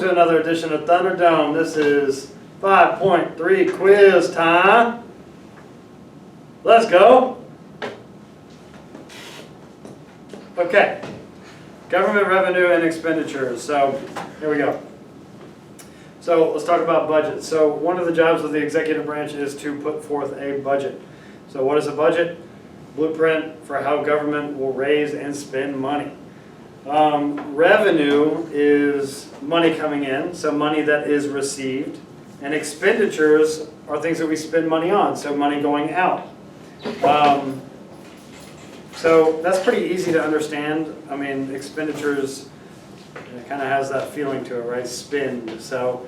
to another edition of Thunderdome. This is 5.3 quiz time. Let's go. Okay, government revenue and expenditures. So here we go. So let's talk about budget. So one of the jobs of the executive branch is to put forth a budget. So what is a budget? Blueprint for how government will raise and spend money. Revenue is money coming in, so money that is received. And expenditures are things that we spend money on, so money going out. So that's pretty easy to understand. I mean, expenditures, it kind of has that feeling to it, right? Spend. So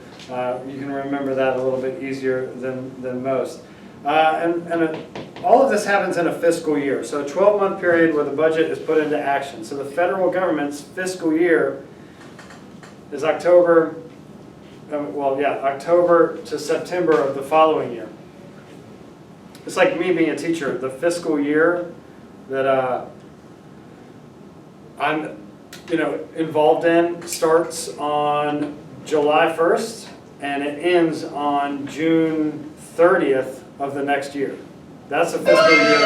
you can remember that a little bit easier than most. All of this happens in a fiscal year. So a 12-month period where the budget is put into action. So the federal government's fiscal year is October to September of the following year. It's like me being a teacher. The fiscal year that I'm involved in starts on July 1st and it ends on June 30th of the next year. That's a fiscal year.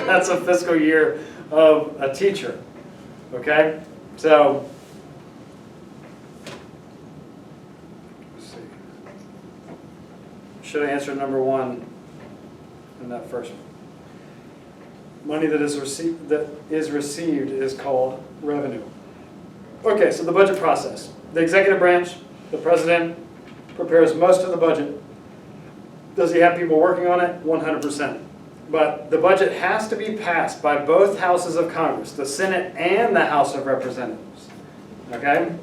That's a fiscal year of a teacher. Okay? So let's see. Should have answered number one in that first one. Money that is received is called revenue. Okay, so the budget process. The executive branch, the president, prepares most of the budget. Does he have people working on it? 100%. But the budget has to be passed by both houses of Congress, the Senate and the House of Representatives. Okay?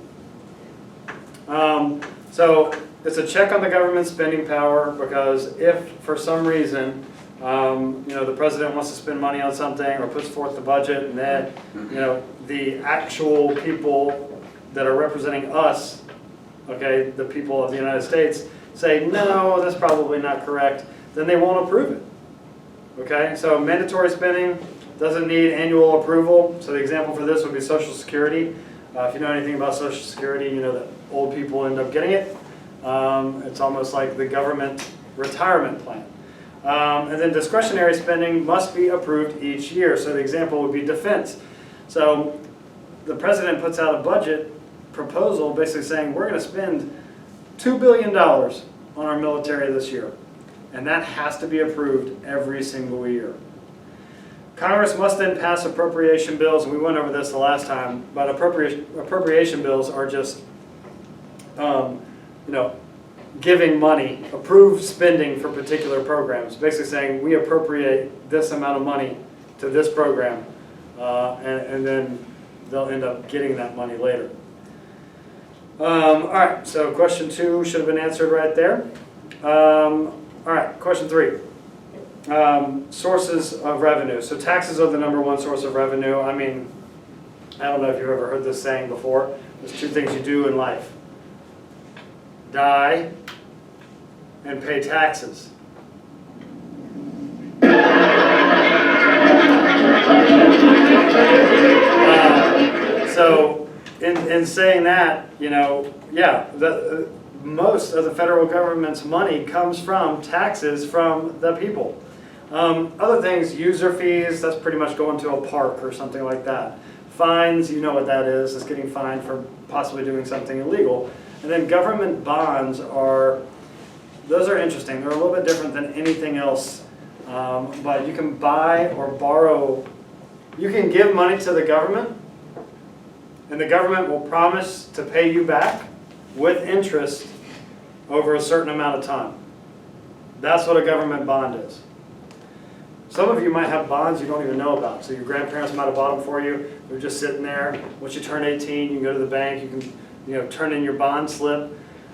So it's a check on the government's spending power, because if for some reason the president wants to spend money on something or puts forth the budget, and then the actual people that are representing us, okay, the people of the United States, say, no, that's probably not correct, then they won't approve it. Okay, so mandatory spending doesn't need annual approval. So the example for this would be Social Security. If you know anything about Social Security, you know that old people end up getting it. It's almost like the government retirement plan. And then discretionary spending must be approved each year. So the example would be defense. So the president puts out a budget proposal basically saying we're going to spend $2 billion on our military this year. And that has to be approved every single year. Congress must then pass appropriation bills, and we went over this the last time, but appropriation bills are just, giving money, approved spending for particular programs. Basically saying we appropriate this amount of money to this program, and then they'll end up getting that money later. All right, so question 2 should have been answered right there. All right, question 3. Sources of revenue. So taxes are the #1 source of revenue. I mean, I don't know if you've ever heard this saying before. There's 2 things you do in life. Die and pay taxes. So in saying that, most of the federal government's money comes from taxes from the people. Other things, user fees, that's pretty much going to a park or something like that. Fines, you know what that is. It's getting fined for possibly doing something illegal. And then government bonds those are interesting. They're a little bit different than anything else. But you can buy or borrow, you can give money to the government, and the government will promise to pay you back with interest over a certain amount of time. That's what a government bond is. Some of you might have bonds you don't even know about. So your grandparents might have bought them for you. They're just sitting there. Once you turn 18, you can go to the bank. You can turn in your bond slip.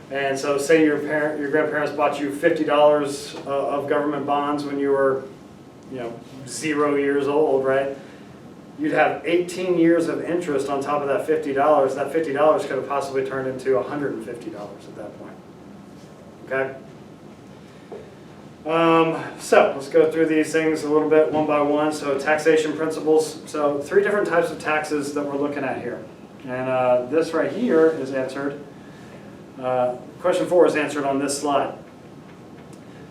And so say your grandparents bought you $50 of government bonds when you were 0 years old, right? You'd have 18 years of interest on top of that $50. That $50 could have possibly turned into $150 at that point. Okay? So let's go through these things a little bit one by one. So taxation principles. So 3 different types of taxes that we're looking at here. And this right here is answered Question 4 is answered on this slide.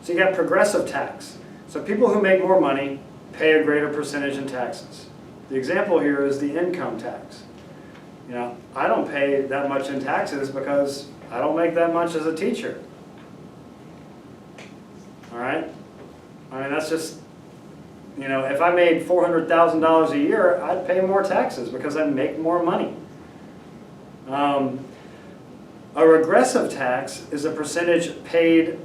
So you got progressive tax. So people who make more money pay a greater percentage in taxes. The example here is the income tax. You know, I don't pay that much in taxes because I don't make that much as a teacher. All right? I mean, that's just, you know, if I made $400,000 a year, I'd pay more taxes because I make more money. A regressive tax is a percentage paid,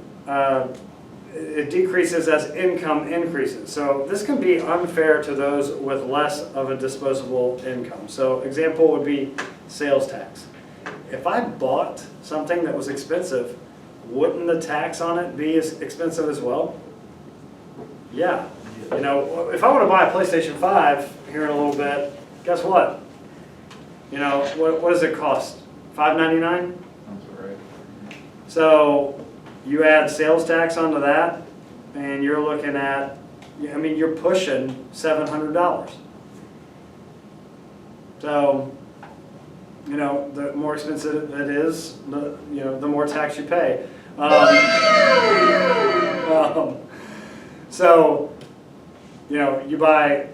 it decreases as income increases. So this can be unfair to those with less of a disposable income. So example would be sales tax. If I bought something that was expensive, wouldn't the tax on it be as expensive as well? Yeah. You know, if I want to buy a PlayStation 5 here in a little bit, guess what? You know, what does it cost? $5.99? Sounds right. So you add sales tax onto that, and you're looking at, I mean, you're pushing $700. So, you know, the more expensive it is, the more tax you pay. So, you know, you buy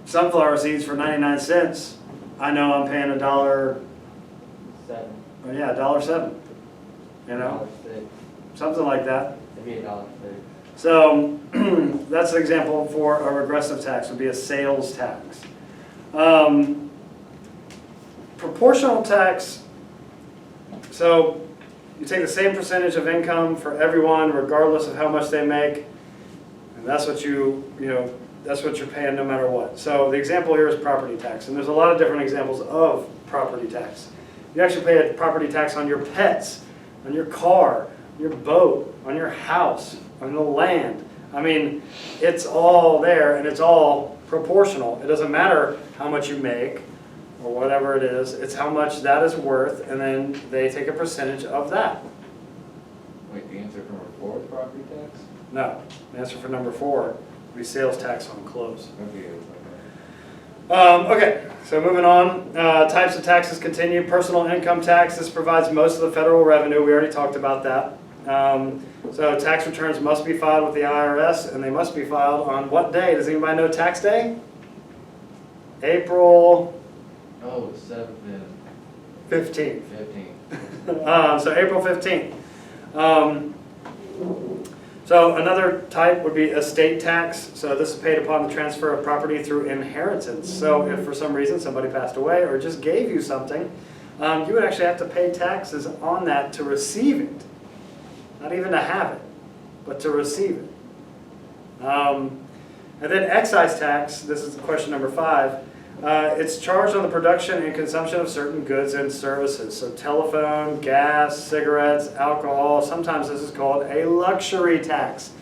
sunflower seeds for 99 cents. I know I'm paying $1.07. Yeah, $1.07. You know, something like that. It'd be $1.30. So that's an example for a regressive tax. Would be a sales tax. Proportional tax. So you take the same percentage of income for everyone, regardless of how much they make, and that's what that's what you're paying no matter what. So the example here is property tax, and there's a lot of different examples of property tax. You actually pay a property tax on your pets, on your car, your boat, on your house, on the land. I mean, it's all there, and it's all proportional. It doesn't matter how much you make or whatever it is. It's how much that is worth, and then they take a percentage of that. Wait, the answer for number 4 is property tax? No, the answer for number 4 would be sales tax on clothes. Okay. Okay, so moving on. Types of taxes continue. Personal income tax. This provides most of the federal revenue. We already talked about that. So tax returns must be filed with the IRS, and they must be filed on what day? Does anybody know tax day? April 7th and 15th. 15th. So April 15th. So another type would be estate tax. So this is paid upon the transfer of property through inheritance. So if for some reason somebody passed away or just gave you something, you would actually have to pay taxes on that to receive it. Not even to have it, but to receive it. And then excise tax, this is question number 5. It's charged on the production and consumption of certain goods and services. So telephone, gas, cigarettes, alcohol. Sometimes this is called a luxury tax.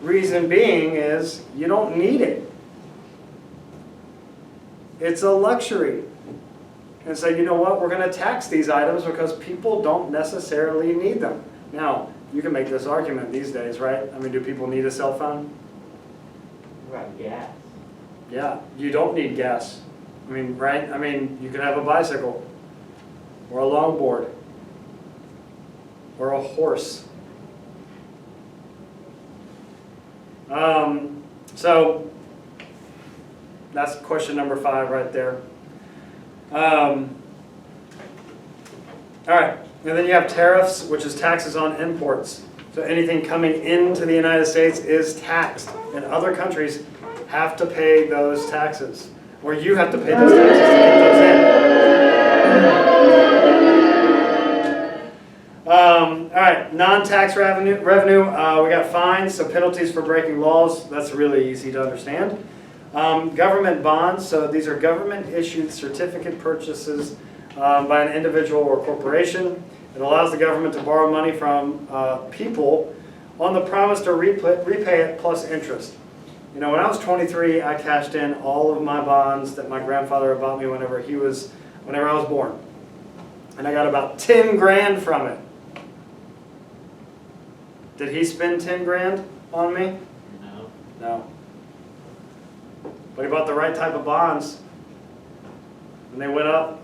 Reason being is you don't need it. It's a luxury. And so you know what? We're going to tax these items because people don't necessarily need them. Now, you can make this argument these days, right? I mean, do people need a cell phone? What about gas? Yeah, you don't need gas. I mean, right? I mean, you could have a bicycle, or a longboard, or a horse. So that's question number 5 right there. All right, and then you have tariffs, which is taxes on imports. So anything coming into the United States is taxed, and other countries have to pay those taxes, or you have to pay those taxes to get those in. All right, non-tax revenue. We got fines, so penalties for breaking laws. That's really easy to understand. Government bonds, so these are government-issued certificate purchases by an individual or corporation. It allows the government to borrow money from people on the promise to repay it plus interest. You know, when I was 23, I cashed in all of my bonds that my grandfather had bought me whenever I was born. And I got about 10 grand from it. Did he spend 10 grand on me? No. No. But he bought the right type of bonds. And they went up.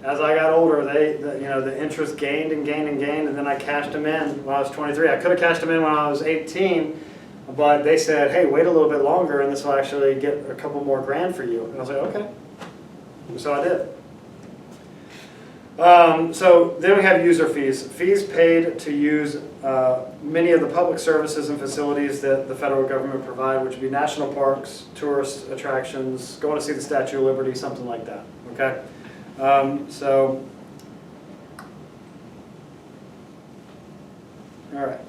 as I got older, the interest gained and gained and gained, and then I cashed them in when I was 23. I could have cashed them in when I was 18, but they said, hey, wait a little bit longer, and this will actually get a couple more grand for you. And I was like, okay. So I did. So then we have user fees. Fees paid to use many of the public services and facilities that the federal government provide, which would be national parks, tourist attractions, going to see the Statue of Liberty, something like that. Okay. All right.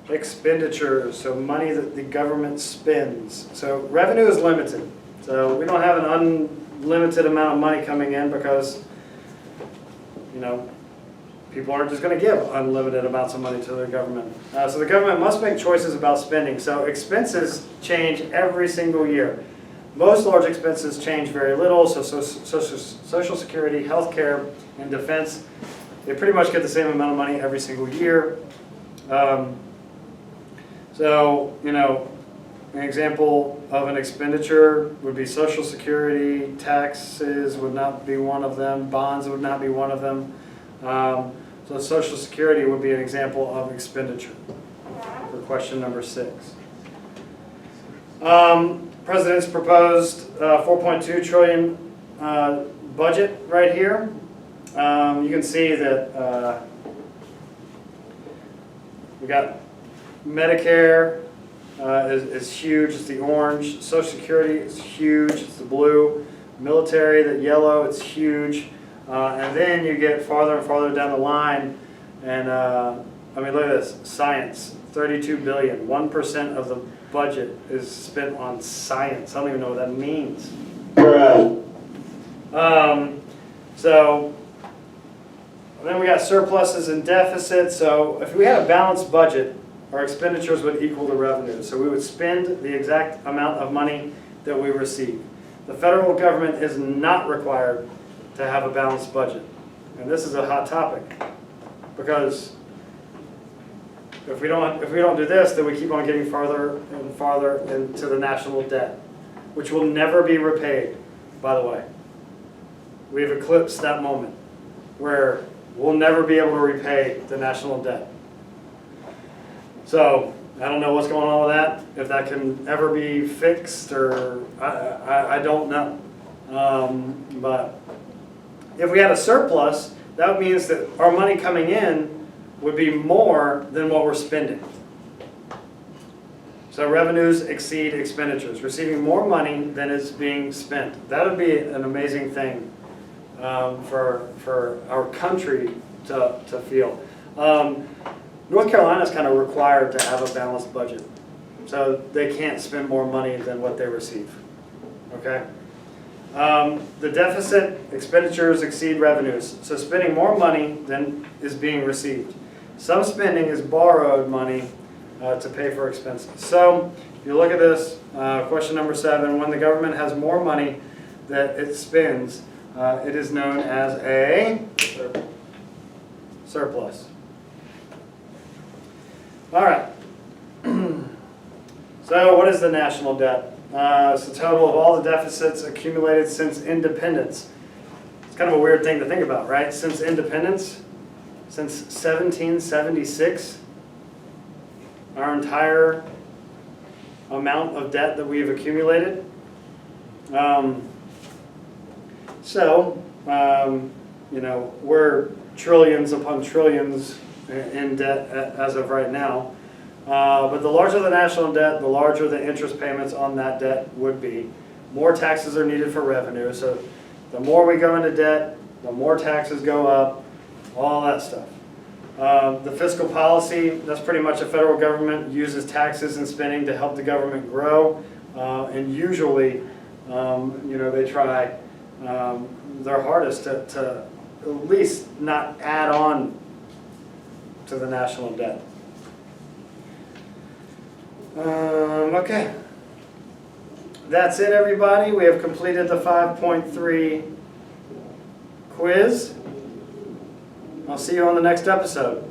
Expenditures, so money that the government spends. So revenue is limited. So we don't have an unlimited amount of money coming in because, people aren't just going to give unlimited amounts of money to the government. So the government must make choices about spending. So expenses change every single year. Most large expenses change very little. So Social Security, healthcare, and defense, they pretty much get the same amount of money every single year. An example of an expenditure would be Social Security, taxes would not be one of them, bonds would not be one of them. So Social Security would be an example of expenditure for question number 6. President's proposed 4.2 trillion budget right here. You can see that we got Medicare is huge, it's the orange. Social Security is huge, it's the blue. Military, the yellow, it's huge. And then you get farther and farther down the line, and look at this, science, 32 billion. 1% of the budget is spent on science. I don't even know what that means. So then we got surpluses and deficits. So if we had a balanced budget, our expenditures would equal the revenue. So we would spend the exact amount of money that we receive. The federal government is not required to have a balanced budget. And this is a hot topic because if we don't do this, then we keep on getting farther and farther into the national debt, which will never be repaid, by the way. We've eclipsed that moment where we'll never be able to repay the national debt. So I don't know what's going on with that, if that can ever be fixed, or I don't know. But if we had a surplus, that means that our money coming in would be more than what we're spending. So revenues exceed expenditures, receiving more money than is being spent. That would be an amazing thing for our country to feel. North Carolina is kind of required to have a balanced budget. So they can't spend more money than what they receive. Okay? The deficit, expenditures exceed revenues. So spending more money than is being received. Some spending is borrowed money to pay for expenses. So if you look at this, question number 7, when the government has more money that it spends, it is known as a surplus. All right. So what is the national debt? It's the total of all the deficits accumulated since independence. It's kind of a weird thing to think about, right? Since independence, since 1776, our entire amount of debt that we've accumulated. We're trillions upon trillions in debt as of right now. But the larger the national debt, the larger the interest payments on that debt would be. More taxes are needed for revenue. So the more we go into debt, the more taxes go up, all that stuff. The fiscal policy, that's pretty much the federal government uses taxes and spending to help the government grow. And usually, they try their hardest to at least not add on to the national debt. Okay. That's it, everybody. We have completed the 5.3 quiz. I'll see you on the next episode.